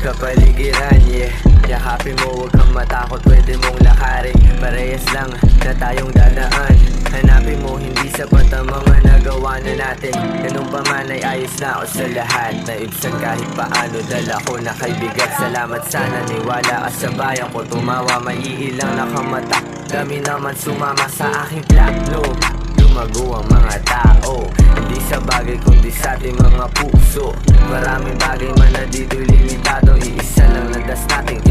kapaligiran, yeah. Yakapin mo, huwag kang matakot, pwede mong lakarin. Parehas lang na tayong dadaan. Hanapin mo, hindi sapat ang mga nagawa na natin. Ganun pa man ay ayos na ako sa lahat. Naibsan kahit paano, dala ko na kaibigan. Salamat sana, niwala ka sa bayan ko. Tumawa, may iilang nakamata. Dami naman sumama sa aking plano. Lumago ang mga tao, hindi sa bagay kundi sa ating mga puso. Maraming bagay man na dito'y limitado. Iisa lang na das nating